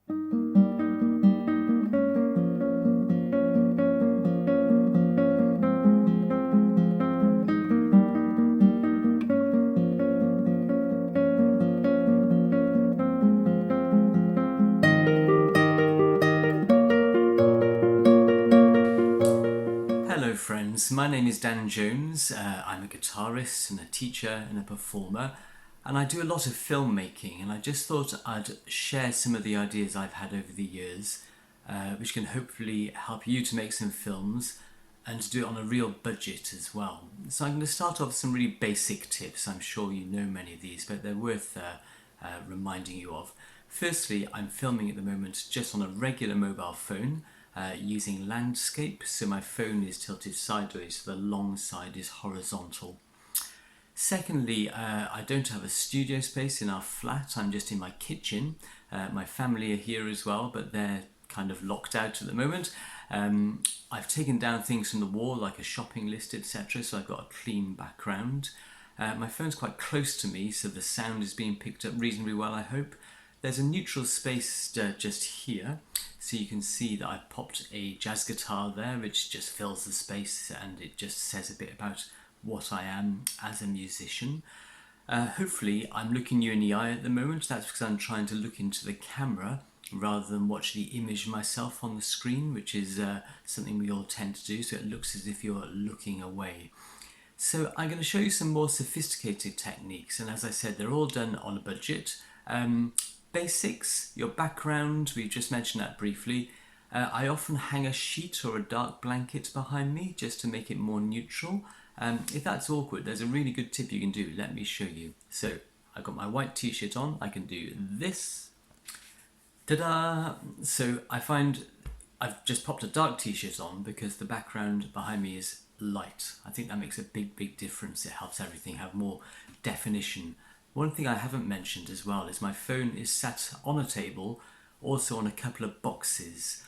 Hello friends, my name is Dan Jones. I'm a guitarist and a teacher and a performer, and I do a lot of filmmaking, and I just thought I'd share some of the ideas I've had over the years which can hopefully help you to make some films and to do it on a real budget as well. So I'm going to start off with some really basic tips. I'm sure you know many of these, but they're worth reminding you of. Firstly, I'm filming at the moment just on a regular mobile phone using landscape, so my phone is tilted sideways, so the long side is horizontal. Secondly, I don't have a studio space in our flat, I'm just in my kitchen. My family are here as well, but they're kind of locked out at the moment. I've taken down things from the wall like a shopping list, etc., so I've got a clean background. My phone's quite close to me, so the sound is being picked up reasonably well, I hope. There's a neutral space just here, so you can see that I've popped a jazz guitar there, which just fills the space and it just says a bit about what I am as a musician. Hopefully I'm looking you in the eye at the moment. That's because I'm trying to look into the camera rather than watch the image myself on the screen, which is something we all tend to do, so it looks as if you're looking away. So I'm going to show you some more sophisticated techniques, and as I said, they're all done on a budget. Basics, your background, we've just mentioned that briefly. I often hang a sheet or a dark blanket behind me just to make it more neutral. If that's awkward, there's a really good tip you can do. Let me show you. So I've got my white t-shirt on, I can do this. Ta-da! So I find I've just popped a dark t-shirt on because the background behind me is light. I think that makes a big difference. It helps everything have more definition. One thing I haven't mentioned as well is my phone is sat on a table, also on a couple of boxes.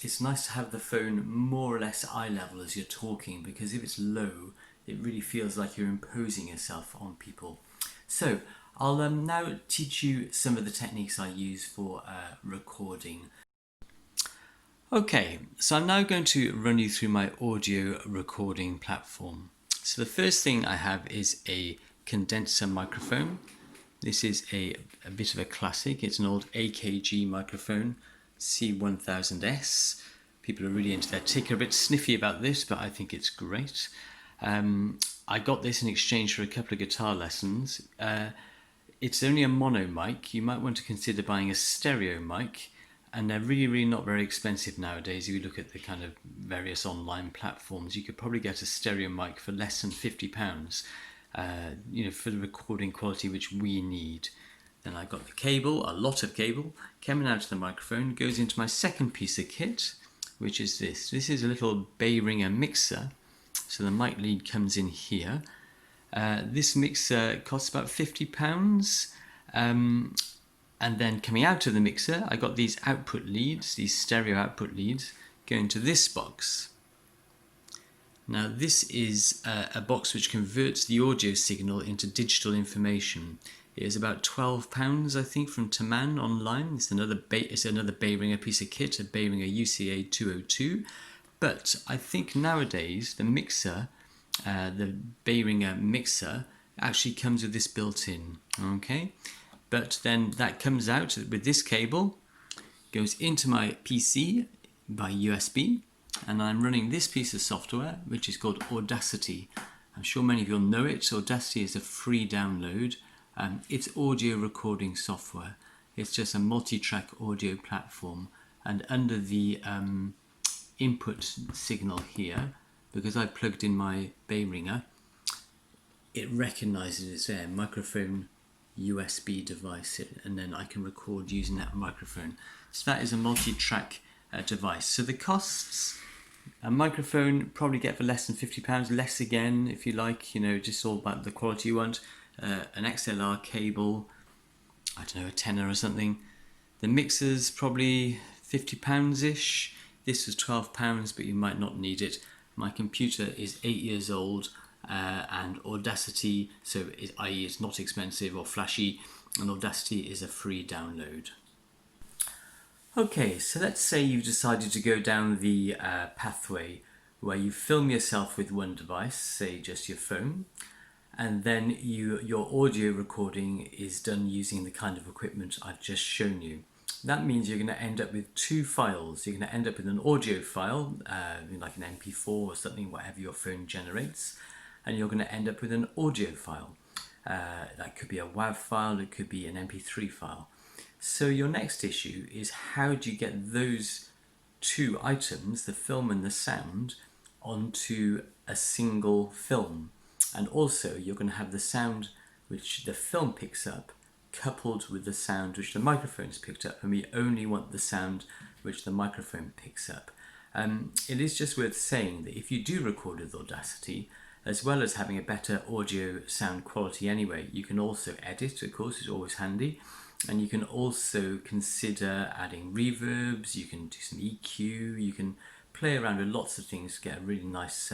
It's nice to have the phone more or less eye level as you're talking, because if it's low, it really feels like you're imposing yourself on people. So I'll now teach you some of the techniques I use for recording. Okay, so I'm now going to run you through my audio recording platform. So the first thing I have is a condenser microphone. This is a bit of a classic. It's an old AKG microphone, C1000S. People are really into their ticker, a bit sniffy about this, but I think it's great. I got this in exchange for a couple of guitar lessons. It's only a mono mic. You might want to consider buying a stereo mic, and they're really not very expensive nowadays. If you look at the kind of various online platforms, you could probably get a stereo mic for less than £50. For the recording quality which we need. Then I got the cable, a lot of cable, coming out of the microphone, goes into my second piece of kit, which is this. This is a little Behringer mixer, so the mic lead comes in here. This mixer costs about £50, and then coming out of the mixer, I got these output leads, these stereo output leads, going to this box. Now this is a box which converts the audio signal into digital information. It is about £12, I think, from Taman online. It's another Behringer piece of kit, a Behringer UCA 202. But I think nowadays the mixer, the Behringer mixer, actually comes with this built in. Okay, but then that comes out with this cable, goes into my PC by USB. And I'm running this piece of software, which is called Audacity. I'm sure many of you will know it. Audacity is a free download. It's audio recording software. It's just a multi-track audio platform. And under the input signal here, because I plugged in my Behringer, it recognizes it's there, microphone USB device, and then I can record using that microphone. So that is a multi-track device. So the costs, a microphone probably get for less than £50, less again if you like, just all about the quality you want. An XLR cable, I don't know, a tenner or something. The mixers probably £50-ish. This was £12, but you might not need it. My computer is 8 years old, and Audacity, i.e. it's not expensive or flashy, and Audacity is a free download. Okay, so let's say you've decided to go down the pathway where you film yourself with one device, say just your phone, and then your audio recording is done using the kind of equipment I've just shown you. That means you're going to end up with two files. You're going to end up with an audio file, like an MP4 or something, whatever your phone generates, and you're going to end up with an audio file. That could be a WAV file, it could be an MP3 file. So your next issue is how do you get those two items, the film and the sound, onto a single film? And also you're going to have the sound which the film picks up coupled with the sound which the microphone's picked up, and we only want the sound which the microphone picks up. It is just worth saying that if you do record with Audacity, as well as having a better audio sound quality anyway, you can also edit, of course, it's always handy. And you can also consider adding reverbs, you can do some EQ, you can play around with lots of things to get a really nice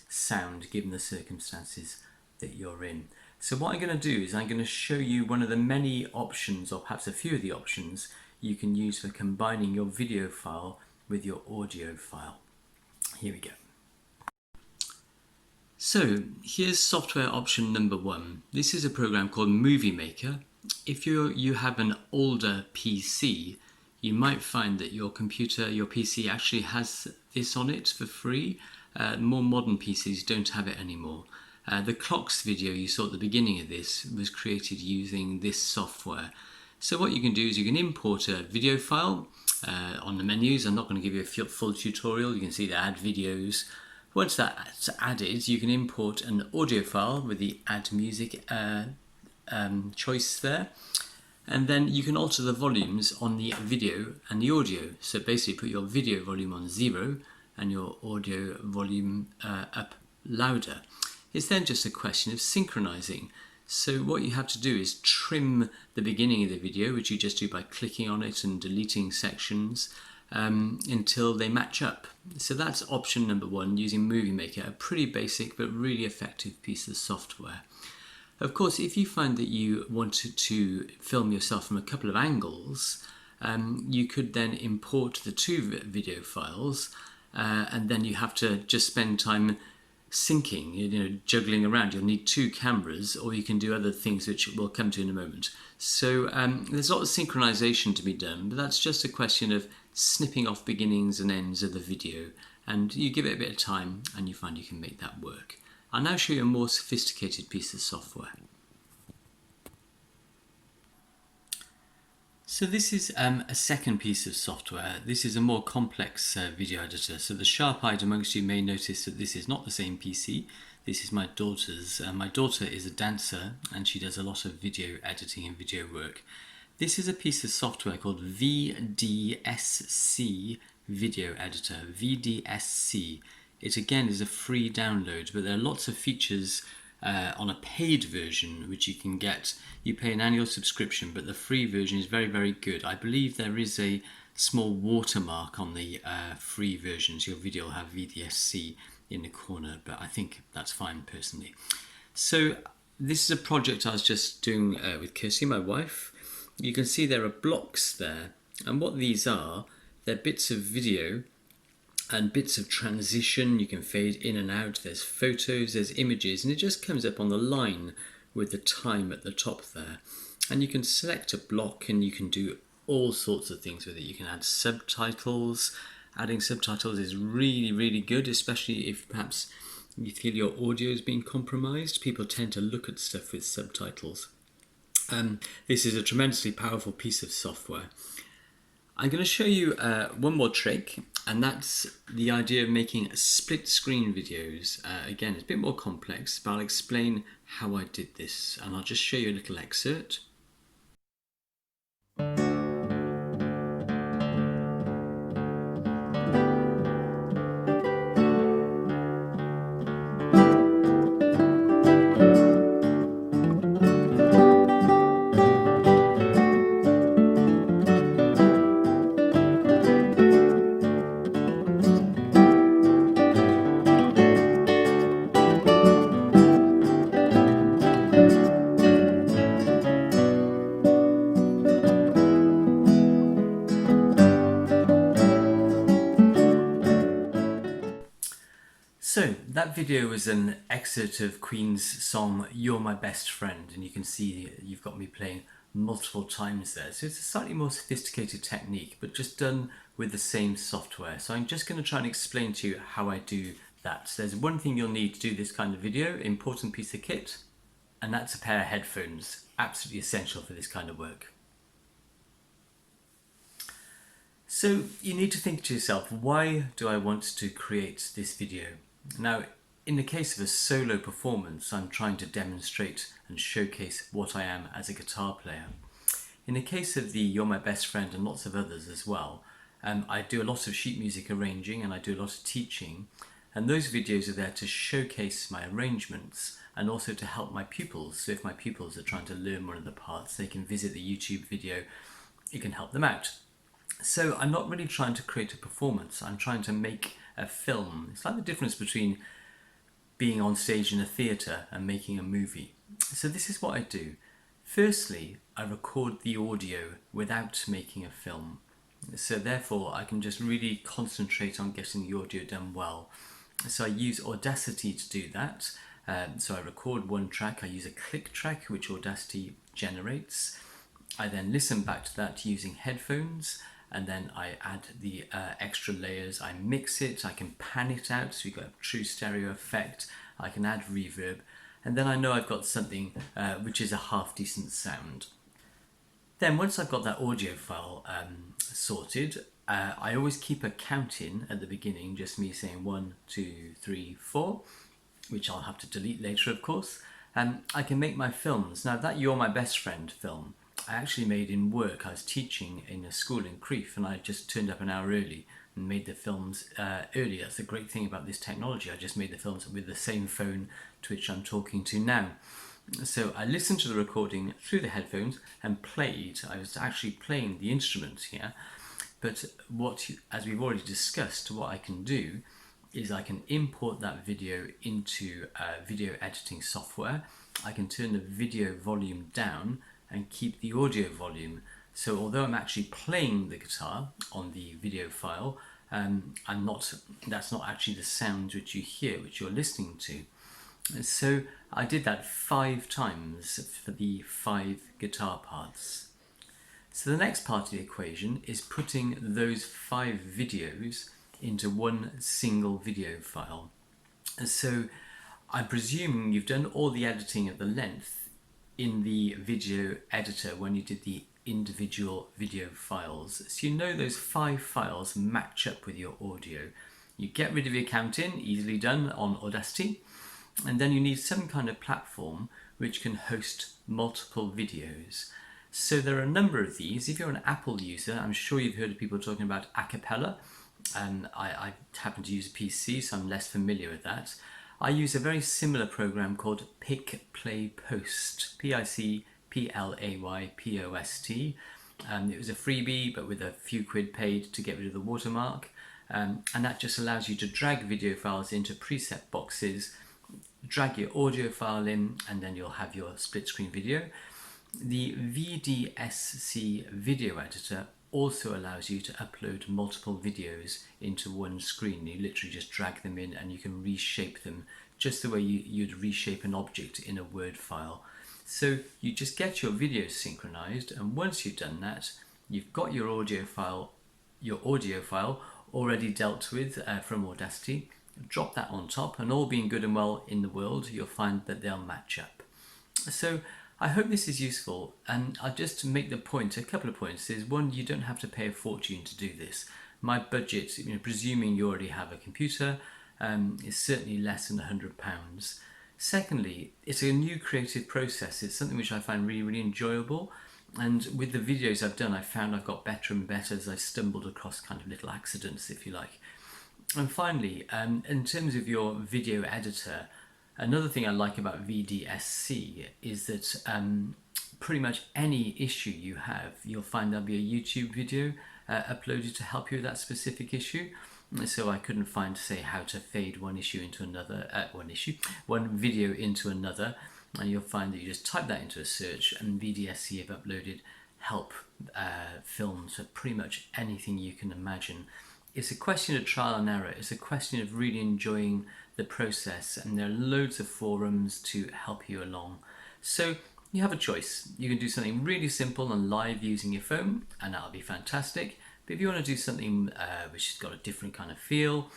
sound given the circumstances that you're in. So what I'm going to do is I'm going to show you one of the many options, or perhaps a few of the options, you can use for combining your video file with your audio file. Here we go. So here's software option number one. This is a program called Moviemaker. If you have an older PC, you might find that your computer, your PC actually has this on it for free. More modern PCs don't have it anymore. The clocks video you saw at the beginning of this was created using this software. So what you can do is you can import a video file on the menus. I'm not going to give you a full tutorial. You can see the add videos. Once that's added, you can import an audio file with the add music choice there, and then you can alter the volumes on the video and the audio. So basically put your video volume on 0 and your audio volume up louder. It's then just a question of synchronizing. So what you have to do is trim the beginning of the video, which you just do by clicking on it and deleting sections until they match up. So that's option number one, using Moviemaker, a pretty basic but really effective piece of software. Of course, if you find that you wanted to film yourself from a couple of angles, you could then import the two video files, and then you have to just spend time syncing, juggling around. You'll need two cameras, or you can do other things which we'll come to in a moment. So there's a lot of synchronization to be done, but that's just a question of snipping off beginnings and ends of the video, and you give it a bit of time and you find you can make that work. I'll now show you a more sophisticated piece of software. So this is a second piece of software. This is a more complex video editor. So the sharp-eyed amongst you may notice that this is not the same PC. This is my daughter's. My daughter is a dancer and she does a lot of video editing and video work. This is a piece of software called VDSC Video Editor, VDSC. It again is a free download, but there are lots of features on a paid version which you can get. You pay an annual subscription, but the free version is very, very good. I believe there is a small watermark on the free versions. Your video will have VDSC in the corner, but I think that's fine personally. So this is a project I was just doing with Kirsty, my wife. You can see there are blocks there, and what these are, they're bits of video and bits of transition. You can fade in and out, there's photos, there's images, and it just comes up on the line with the time at the top there. And you can select a block and you can do all sorts of things with it. You can add subtitles. Adding subtitles is really, really good, especially if perhaps you feel your audio is being compromised. People tend to look at stuff with subtitles. This is a tremendously powerful piece of software. I'm going to show you one more trick, and that's the idea of making split screen videos. Again, it's a bit more complex, but I'll explain how I did this, and I'll just show you a little excerpt. That video was an excerpt of Queen's song You're My Best Friend, and you can see you've got me playing multiple times there. So it's a slightly more sophisticated technique, but just done with the same software. So I'm just going to try and explain to you how I do that. So there's one thing you'll need to do this kind of video, important piece of kit, and that's a pair of headphones. Absolutely essential for this kind of work. So you need to think to yourself, why do I want to create this video? Now, in the case of a solo performance, I'm trying to demonstrate and showcase what I am as a guitar player. In the case of the You're My Best Friend and lots of others as well, I do a lot of sheet music arranging and I do a lot of teaching, and those videos are there to showcase my arrangements and also to help my pupils. So if my pupils are trying to learn one of the parts, they can visit the YouTube video, it can help them out. So I'm not really trying to create a performance, I'm trying to make a film. It's like the difference between being on stage in a theatre and making a movie. So this is what I do. Firstly, I record the audio without making a film. So therefore I can just really concentrate on getting the audio done well. So I use Audacity to do that. So I record one track, I use a click track which Audacity generates. I then listen back to that using headphones, and then I add the extra layers, I mix it, I can pan it out so you've got a true stereo effect, I can add reverb, and then I know I've got something which is a half decent sound. Then once I've got that audio file sorted, I always keep a count in at the beginning, just me saying 1, 2, 3, 4, which I'll have to delete later of course. I can make my films. Now that You're My Best Friend film, I actually made in work. I was teaching in a school in Crieff and I just turned up an hour early and made the films early. That's the great thing about this technology. I just made the films with the same phone to which I'm talking to now. So I listened to the recording through the headphones and played. I was actually playing the instrument here. But as we've already discussed, what I can do is I can import that video into video editing software. I can turn the video volume down and keep the audio volume. So although I'm actually playing the guitar on the video file, that's not actually the sound which you hear, which you're listening to. So I did that 5 times for the 5 guitar parts. So the next part of the equation is putting those 5 videos into one single video file. So I'm presuming you've done all the editing at the length in the video editor when you did the individual video files. So you know those 5 files match up with your audio. You get rid of your count in, easily done on Audacity, and then you need some kind of platform which can host multiple videos. So there are a number of these. If you're an Apple user, I'm sure you've heard of people talking about Acapella. I happen to use a PC, so I'm less familiar with that. I use a very similar program called Pick Play Post, P-I-C-P-L-A-Y-P-O-S-T. It was a freebie, but with a few quid paid to get rid of the watermark. And that just allows you to drag video files into preset boxes, drag your audio file in, and then you'll have your split screen video. The VDSC video editor also allows you to upload multiple videos into one screen. You literally just drag them in and you can reshape them just the way you'd reshape an object in a Word file. So you just get your videos synchronized, and once you've done that, you've got your audio file already dealt with from Audacity. Drop that on top, and all being good and well in the world, you'll find that they'll match up. So I hope this is useful, and I'll just make the point, a couple of points. Is one, you don't have to pay a fortune to do this. My budget, presuming you already have a computer, is certainly less than £100. Secondly, it's a new creative process. It's something which I find really, really enjoyable. And with the videos I've done, I found I've got better and better as I stumbled across kind of little accidents, if you like. And finally, in terms of your video editor, another thing I like about VDSC is that pretty much any issue you have, you'll find there'll be a YouTube video uploaded to help you with that specific issue. So I couldn't find, say, how to fade one issue into another, one video into another, and you'll find that you just type that into a search, and VDSC have uploaded help films for pretty much anything you can imagine it's a question of trial and error. It's a question of really enjoying the process, and there are loads of forums to help you along. So you have a choice. You can do something really simple and live using your phone, and that'll be fantastic. But if you want to do something which has got a different kind of feel,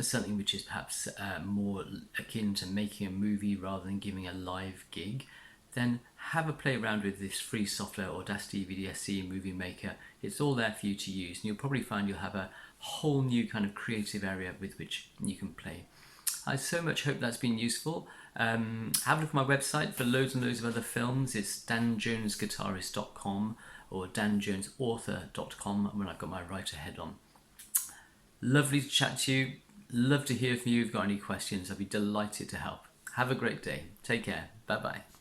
something which is perhaps more akin to making a movie rather than giving a live gig, then have a play around with this free software, Audacity, VDSC, Moviemaker. It's all there for you to use, and you'll probably find you'll have a whole new kind of creative area with which you can play. I so much hope that's been useful. Have a look at my website for loads and loads of other films. It's danjonesguitarist.com or danjonesauthor.com when I've got my writer head on. Lovely to chat to you. Love to hear from you if you've got any questions. I'd be delighted to help. Have a great day. Take care. Bye-bye.